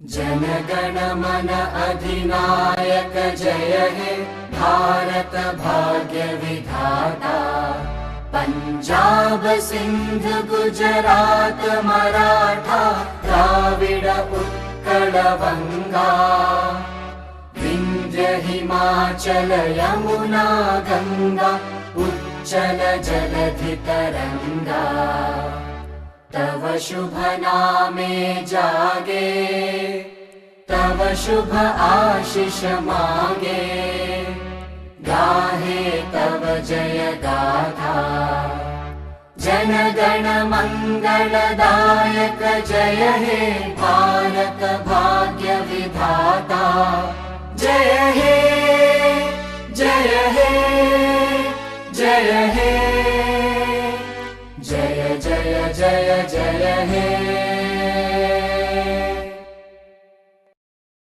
जनगण मन अधिनायक जय हे भारत भाग्य विधाता। पंजाब सिंध गुजरात मराठा द्राविड उत्कल बंगा। विंध्य हिमाचल यमुना गंगा उच्चल जलधि तरंगा। तव शुभ नामे जागे तव शुभ आशीष मागे। गाहे तव जय गाथा जनगण मंगलदायक जय हे भारत